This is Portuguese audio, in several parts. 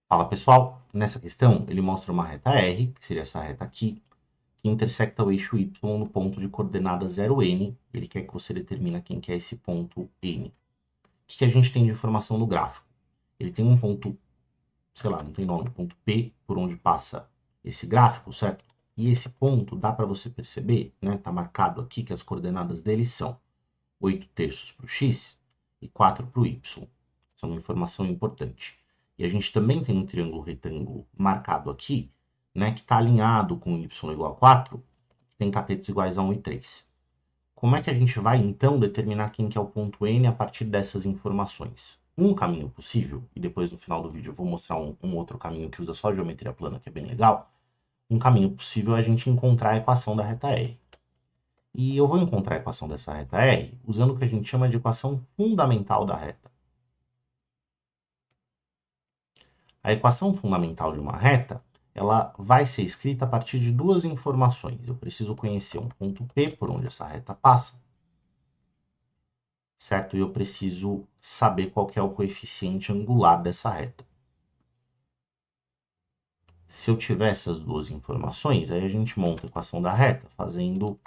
Fala pessoal, nessa questão ele mostra uma reta R, que seria essa reta aqui, que intersecta o eixo Y no ponto de coordenada 0,n. Ele quer que você determine quem que é esse ponto N. O que a gente tem de informação no gráfico? Ele tem um ponto, sei lá, não tem nome, ponto P, por onde passa esse gráfico, certo? E esse ponto, dá para você perceber, né? Tá marcado aqui que as coordenadas dele são 8/3 para o x e 4 para o y. Essa é uma informação importante. E a gente também tem um triângulo retângulo marcado aqui, né, que está alinhado com y igual a 4, tem catetos iguais a 1 e 3. Como é que a gente vai, então, determinar quem que é o ponto N a partir dessas informações? Um caminho possível, e depois no final do vídeo eu vou mostrar um outro caminho que usa só geometria plana, que é bem legal. Um caminho possível é a gente encontrar a equação da reta R. E eu vou encontrar a equação dessa reta R usando o que a gente chama de equação fundamental da reta. A equação fundamental de uma reta, ela vai ser escrita a partir de duas informações. Eu preciso conhecer um ponto P por onde essa reta passa, certo? E eu preciso saber qual que é o coeficiente angular dessa reta. Se eu tiver essas duas informações, aí a gente monta a equação da reta, fazendo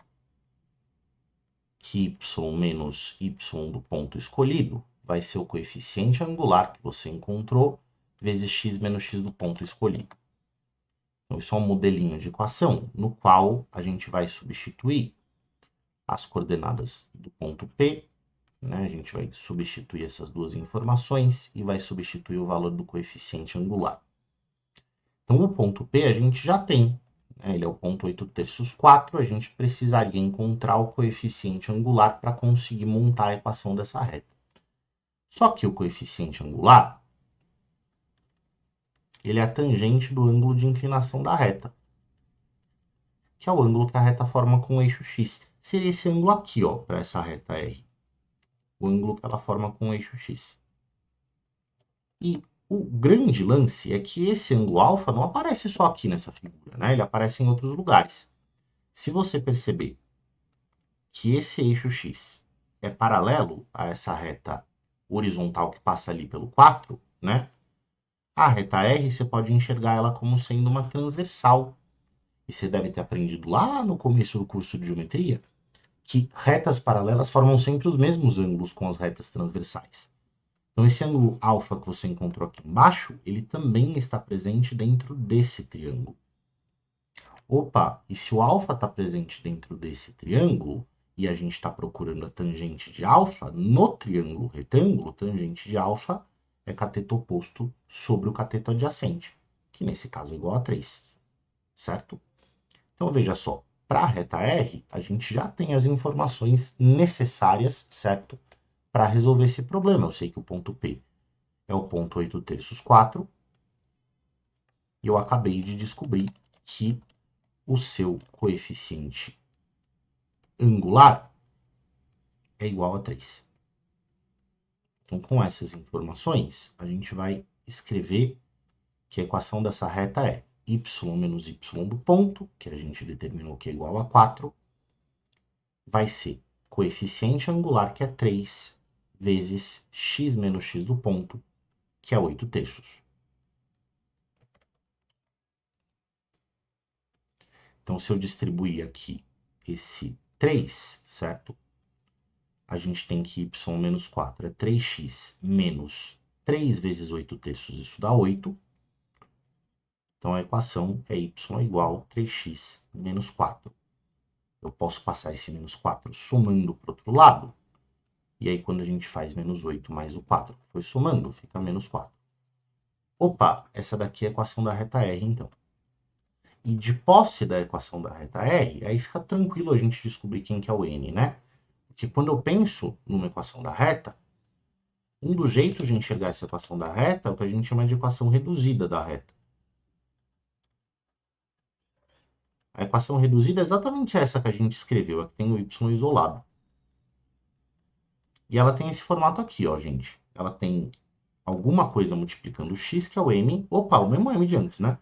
que y menos y do ponto escolhido vai ser o coeficiente angular que você encontrou vezes x menos x do ponto escolhido. Então, isso é um modelinho de equação no qual a gente vai substituir as coordenadas do ponto P, né? A gente vai substituir essas duas informações e vai substituir o valor do coeficiente angular. Então, o ponto P a gente já tem, né? Ele é o ponto 8/3, 4, a gente precisaria encontrar o coeficiente angular para conseguir montar a equação dessa reta. Só que o coeficiente angular, ele é a tangente do ângulo de inclinação da reta, que é o ângulo que a reta forma com o eixo x. Seria esse ângulo aqui, ó, para essa reta R. O ângulo que ela forma com o eixo x. E o grande lance é que esse ângulo alfa não aparece só aqui nessa figura, né? Ele aparece em outros lugares. Se você perceber que esse eixo x é paralelo a essa reta horizontal que passa ali pelo 4, né? A reta R você pode enxergar ela como sendo uma transversal. E você deve ter aprendido lá no começo do curso de geometria que retas paralelas formam sempre os mesmos ângulos com as retas transversais. Então, esse ângulo alfa que você encontrou aqui embaixo, ele também está presente dentro desse triângulo. Opa, e se o alfa está presente dentro desse triângulo, e a gente está procurando a tangente de alfa, no triângulo retângulo, tangente de alfa é cateto oposto sobre o cateto adjacente, que nesse caso é igual a 3, certo? Então, veja só, para a reta R, a gente já tem as informações necessárias, certo? Para resolver esse problema. Eu sei que o ponto P é o ponto 8/3, 4, e eu acabei de descobrir que o seu coeficiente angular é igual a 3. Então, com essas informações, a gente vai escrever que a equação dessa reta é y menos y do ponto, que a gente determinou que é igual a 4, vai ser coeficiente angular, que é 3, vezes x menos x do ponto, que é 8/3. Então, se eu distribuir aqui esse 3, certo? A gente tem que y menos 4 é 3x menos 3 vezes 8/3, isso dá 8. Então, a equação é y igual a 3x menos 4. Eu posso passar esse menos 4 somando para o outro lado. E aí, quando a gente faz menos 8 mais o 4 que foi somando, fica menos 4. Opa, essa daqui é a equação da reta R, então. E de posse da equação da reta R, aí fica tranquilo a gente descobrir quem que é o N, né? Porque quando eu penso numa equação da reta, um dos jeitos de enxergar essa equação da reta é o que a gente chama de equação reduzida da reta. A equação reduzida é exatamente essa que a gente escreveu, a que tem o y isolado. E ela tem esse formato aqui, ó, gente. Ela tem alguma coisa multiplicando o x, que é o m. Opa, o mesmo m de antes, né?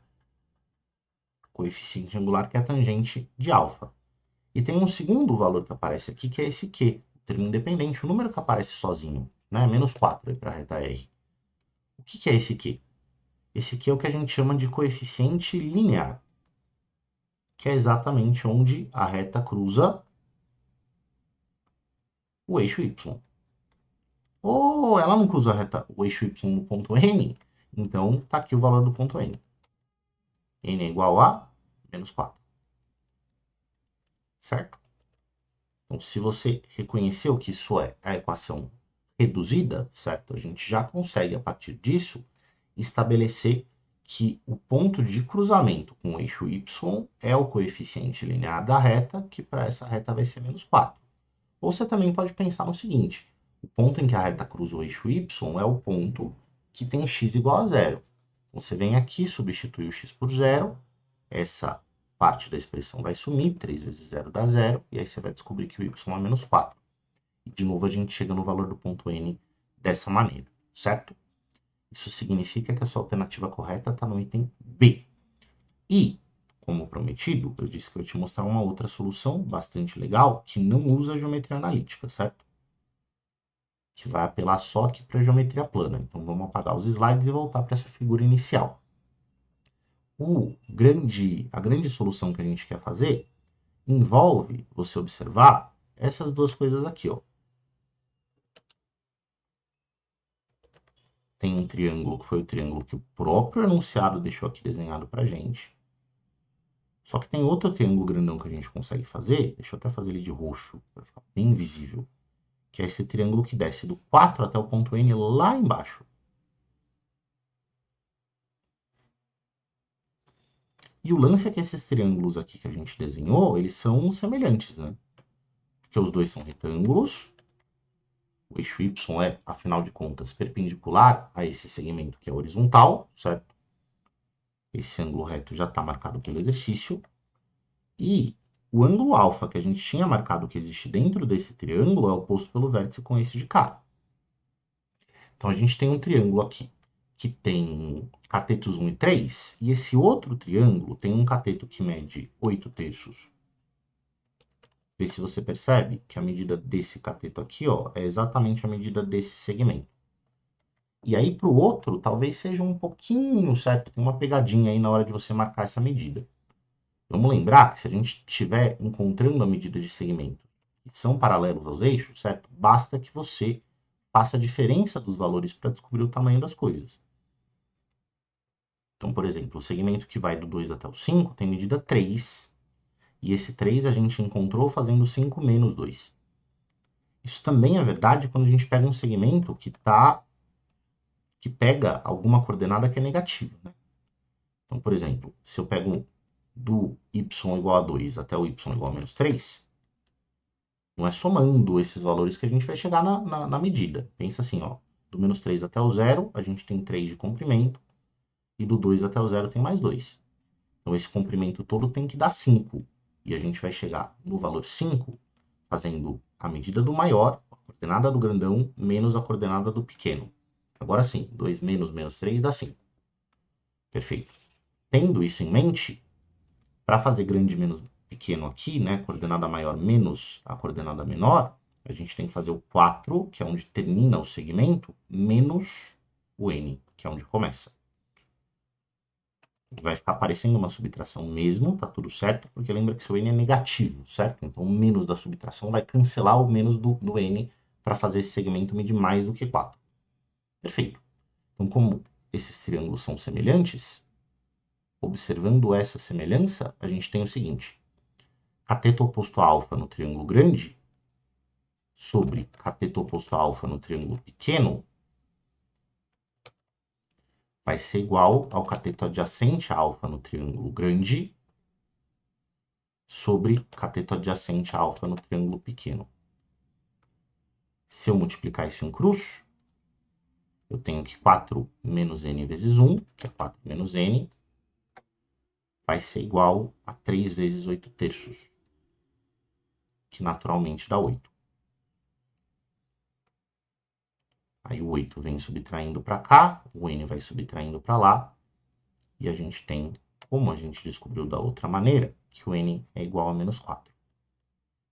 Coeficiente angular, que é a tangente de alfa. E tem um segundo valor que aparece aqui, que é esse q, o termo independente, o número que aparece sozinho, né? Menos 4 aí para a reta R. O que é esse q? Esse aqui é o que a gente chama de coeficiente linear, que é exatamente onde a reta cruza o eixo y. Ou ela não cruza o eixo y no ponto N, então está aqui o valor do ponto N. N é igual a menos 4. Certo? Então, se você reconheceu que isso é a equação reduzida, certo? A gente já consegue, a partir disso, estabelecer que o ponto de cruzamento com o eixo y é o coeficiente linear da reta, que para essa reta vai ser menos 4. Ou você também pode pensar no seguinte: o ponto em que a reta cruza o eixo y é o ponto que tem x igual a zero. Então, você vem aqui, substitui o x por zero, essa parte da expressão vai sumir, 3 vezes 0 dá 0, e aí você vai descobrir que o y é menos 4. E de novo a gente chega no valor do ponto n dessa maneira, certo? Isso significa que a sua alternativa correta está no item B. E, como prometido, eu disse que eu ia te mostrar uma outra solução bastante legal que não usa geometria analítica, certo? Que vai apelar só aqui para a geometria plana. Então vamos apagar os slides e voltar para essa figura inicial. A grande solução que a gente quer fazer envolve você observar essas duas coisas aqui, ó. Tem um triângulo que foi o triângulo que o próprio enunciado deixou aqui desenhado pra gente. Só que tem outro triângulo grandão que a gente consegue fazer, deixa eu até fazer ele de roxo, para ficar bem visível, que é esse triângulo que desce do 4 até o ponto N lá embaixo. E o lance é que esses triângulos aqui que a gente desenhou, eles são semelhantes, né? Porque os dois são retângulos, o eixo y é, afinal de contas, perpendicular a esse segmento que é horizontal, certo? Esse ângulo reto já está marcado pelo exercício. E o ângulo alfa que a gente tinha marcado que existe dentro desse triângulo é oposto pelo vértice com esse de cá. Então, a gente tem um triângulo aqui que tem catetos 1 e 3, e esse outro triângulo tem um cateto que mede 8 terços. Vê se você percebe que a medida desse cateto aqui, ó, é exatamente a medida desse segmento. E aí, para o outro, talvez seja um pouquinho, certo? Tem uma pegadinha aí na hora de você marcar essa medida. Vamos lembrar que se a gente estiver encontrando a medida de segmento que são paralelos aos eixos, certo? Basta que você faça a diferença dos valores para descobrir o tamanho das coisas. Então, por exemplo, o segmento que vai do 2 até o 5 tem medida 3, e esse 3 a gente encontrou fazendo 5 menos 2. Isso também é verdade quando a gente pega um segmento que pega alguma coordenada que é negativa, né? Então, por exemplo, se eu pego do y igual a 2 até o y igual a menos 3, não é somando esses valores que a gente vai chegar na medida. Pensa assim, ó, do menos 3 até o 0, a gente tem 3 de comprimento, e do 2 até o 0 tem mais 2. Então, esse comprimento todo tem que dar 5. E a gente vai chegar no valor 5 fazendo a medida do maior, a coordenada do grandão, menos a coordenada do pequeno. Agora sim, 2 menos menos 3 dá 5. Perfeito. Tendo isso em mente, para fazer grande menos pequeno aqui, né, coordenada maior menos a coordenada menor, a gente tem que fazer o 4, que é onde termina o segmento, menos o n, que é onde começa. Vai ficar aparecendo uma subtração mesmo, tá tudo certo, porque lembra que seu n é negativo, certo? Então o menos da subtração vai cancelar o menos do n para fazer esse segmento medir mais do que 4. Perfeito. Então, como esses triângulos são semelhantes, observando essa semelhança, a gente tem o seguinte: cateto oposto a alfa no triângulo grande sobre cateto oposto a alfa no triângulo pequeno vai ser igual ao cateto adjacente a alfa no triângulo grande sobre cateto adjacente a alfa no triângulo pequeno. Se eu multiplicar isso em cruz, eu tenho que 4 menos n vezes 1, que é 4 menos n, vai ser igual a 3 vezes 8 terços, que naturalmente dá 8. Aí o 8 vem subtraindo para cá, o n vai subtraindo para lá, e a gente tem, como a gente descobriu da outra maneira, que o n é igual a menos 4.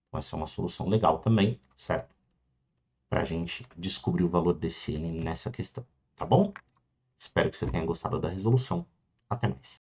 Então essa é uma solução legal também, certo? Para a gente descobrir o valor desse n nessa questão, tá bom? Espero que você tenha gostado da resolução. Até mais.